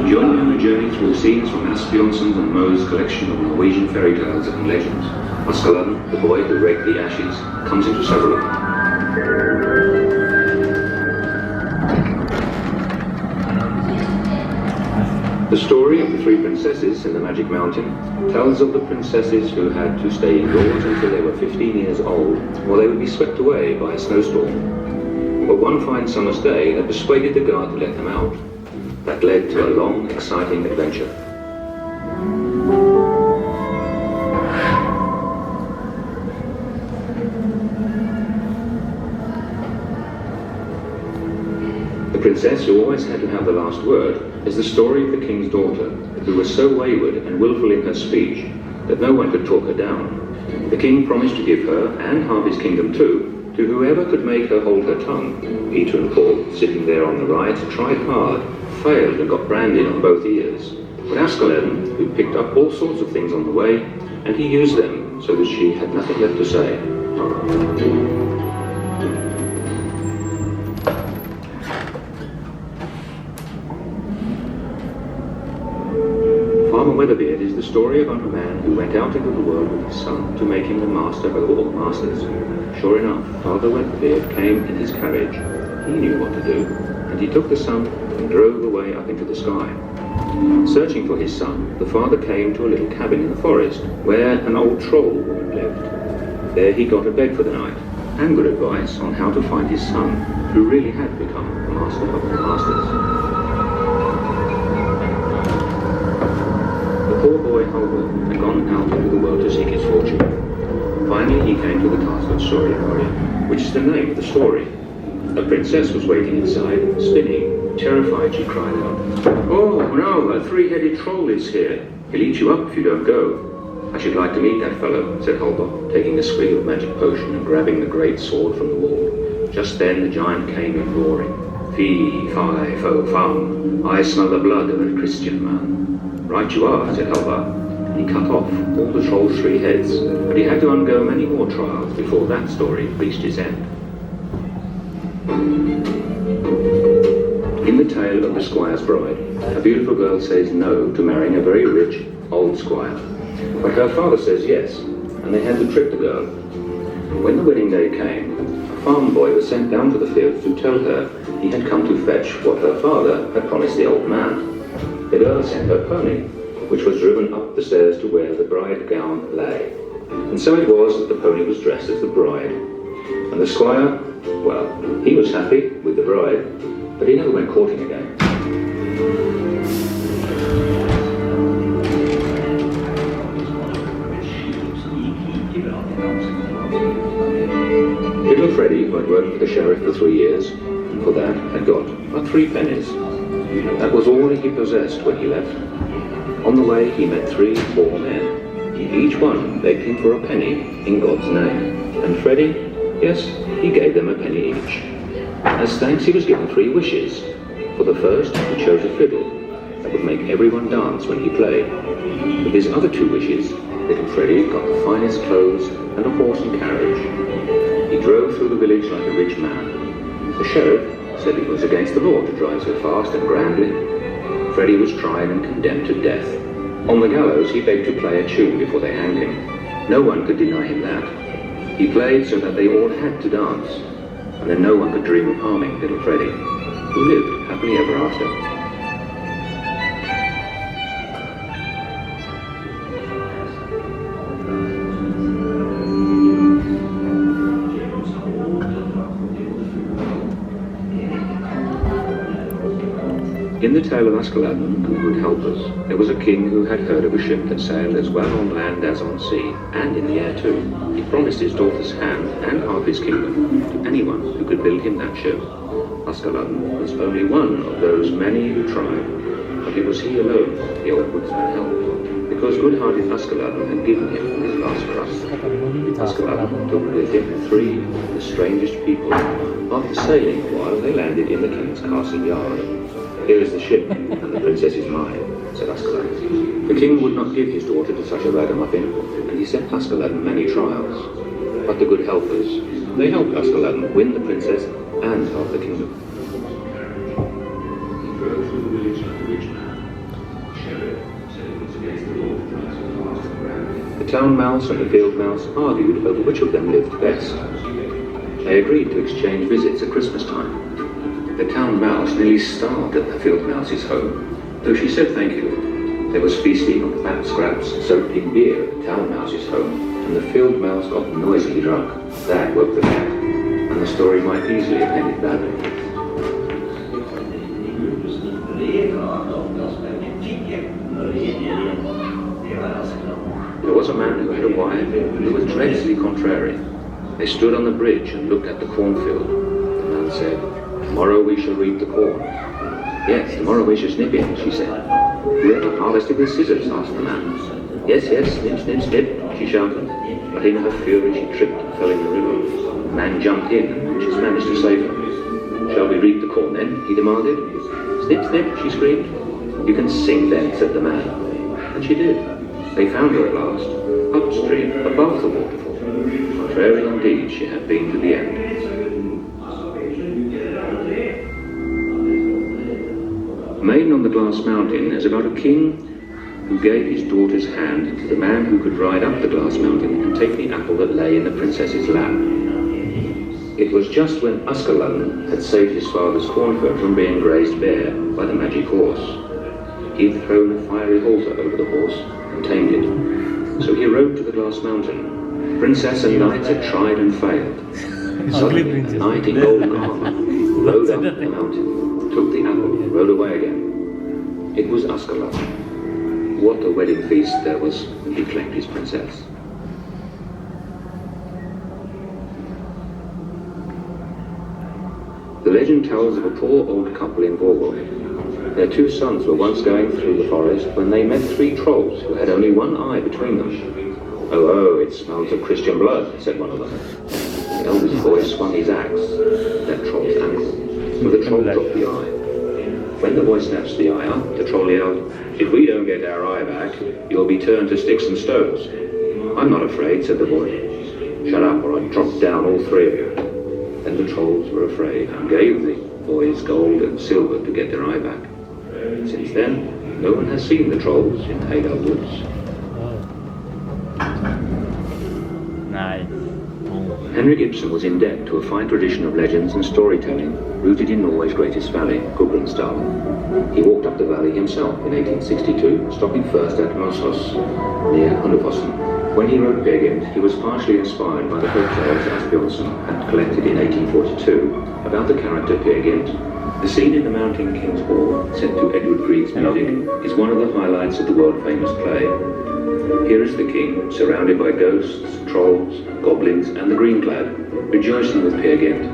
Join me on a journey through scenes from Asbjørnsen and Moe's collection of Norwegian fairy tales and legends. Askeladden, the boy who raked the ashes, comes into several of them. The story of the three princesses in the Magic Mountain tells of the princesses who had to stay indoors until they were 15 years old, or they would be swept away by a snowstorm. But one fine summer's day, they persuaded the guard to let them out. That led to a long, exciting adventure. The princess who always had to have the last word is the story of the king's daughter, who was so wayward and willful in her speech that no one could talk her down. The king promised to give her, and half his kingdom too, to whoever could make her hold her tongue. Peter and Paul, sitting there on the right, tried hard, failed and got branded on both ears. But Askeladden, who picked up all sorts of things on the way, and he used them so that she had nothing left to say. Farmer Weatherbeard is the story about a man who went out into the world with his son to make him the master of all masters. Sure enough, Father Weatherbeard came in his carriage. He knew what to do, and he took the son and drove away up into the sky. Searching for his son, the father came to a little cabin in the forest where an old troll woman lived. There he got a bed for the night and good advice on how to find his son, who really had become the master of all masters. The poor boy Halvor had gone out into the world to seek his fortune. Finally he came to the castle of Sorry, which is the name of the story. A princess was waiting inside, spinning. Terrified, she cried out, "Oh no, a three-headed troll is here. He'll eat you up if you don't go." "I should like to meet that fellow," said Halvor, taking a swig of magic potion and grabbing the great sword from the wall. Just then the giant came in roaring. "Fee, fi, fo, fum, I smell the blood of a Christian man." "Right you are," said Halvor. He cut off all the troll's 3 heads, but he had to undergo many more trials before that story reached its end. In the tale of the squire's bride, a beautiful girl says no to marrying a very rich, old squire. But her father says yes, and they had to trick the girl. When the wedding day came, a farm boy was sent down to the fields to tell her he had come to fetch what her father had promised the old man. The girl sent her pony, which was driven up the stairs to where the bride gown lay. And so it was that the pony was dressed as the bride. And the squire, well, he was happy with the bride, but he never went courting again. Little Freddie, who had worked for the sheriff for 3 years, and for that had got but 3 pennies. That was all he possessed when he left. On the way he met 3 poor men. Each one begged him for a penny in God's name. And Freddie, yes, he gave them a penny each. As thanks he was given 3 wishes. For the first, he chose a fiddle that would make everyone dance when he played. With his other 2 wishes, little Freddie got the finest clothes and a horse and carriage. He drove through the village like a rich man. The sheriff said it was against the law to drive so fast and grandly. Freddie was tried and condemned to death. On the gallows, he begged to play a tune before they hanged him. No one could deny him that. He played so that they all had to dance, and then no one could dream of harming little Freddie, who lived happily ever after. In the tale of Askeladden and the Good Helpers, there was a king who had heard of a ship that sailed as well on land as on sea, and in the air too. He promised his daughter's hand and half his kingdom to anyone who could build him that ship. Askeladden was only one of those many who tried, but it was he alone the old woodsman helped, because good-hearted Askeladden had given him his last crust. Askeladden took with him 3 of the strangest people. After sailing a while, they landed in the king's castle yard. "Here is the ship, and the princess is mine," said Askeladden. The king would not give his daughter to such a ragamuffin, and he sent Askeladden many trials. But the good helpers, they helped Askeladden win the princess and half the kingdom. The town mouse and the field mouse argued over which of them lived best. They agreed to exchange visits at Christmas time. The town mouse nearly starved at the field mouse's home, though she said thank you. There was feasting on fat scraps soaked in beer at the town mouse's home, and the field mouse got noisily drunk. That woke the cat, and the story might easily have ended badly. There was a man who had a wife who was dreadfully contrary. They stood on the bridge and looked at the cornfield. The man said, "Tomorrow we shall reap the corn." "Yes, tomorrow we shall snip it," she said. "Whoever harvested with scissors?" asked the man. "Yes, yes, snip, snip, snip," she shouted. But in her fury she tripped and fell in the river. The man jumped in and she managed to save her. "Shall we reap the corn then?" he demanded. "Snip, snip," she screamed. "You can sing then," said the man. And she did. They found her at last, upstream, above the waterfall. Contrary indeed she had been to the end. Maiden on the Glass Mountain is about a king who gave his daughter's hand to the man who could ride up the Glass Mountain and take the apple that lay in the princess's lap. It was just when Askeladden had saved his father's cornfield from being grazed bare by the magic horse. He had thrown a fiery halter over the horse and tamed it. So he rode to the Glass Mountain. Princess and knights had tried and failed. Suddenly, a knight in golden armor rode up the mountain, took the apple and rode away again. It was Askeladden. What a wedding feast there was when he claimed his princess. The legend tells of a poor old couple in Borgholm. Their two sons were once going through the forest when they met three trolls who had only one eye between them. "Oh, oh, it smells of Christian blood," said one of them. The eldest boy swung his axe at that troll's ankle, so the troll dropped the eye. When the boy snatched the eye up, the troll yelled, "If we don't get our eye back, you'll be turned to sticks and stones." "I'm not afraid," said the boy. "Shut up or I'll drop down all three of you." Then the trolls were afraid and gave the boys gold and silver to get their eye back. Since then, no one has seen the trolls in Hagar Woods. Nice. Henrik Ibsen was in debt to a fine tradition of legends and storytelling rooted in Norway's greatest valley, Gudbrandsdalen. He walked up the valley himself in 1862, stopping first at Norwegian near Hunderfossen. When he wrote Peer Gynt, he was partially inspired by the folktales Asbjørnsen had collected in 1842 about the character Peer Gynt. The scene in the Mountain King's Hall, set to Edward Grieg's music, is one of the highlights of the world-famous play. Here is the king, surrounded by ghosts, trolls, goblins, and the green-clad, rejoicing with Peer Gynt.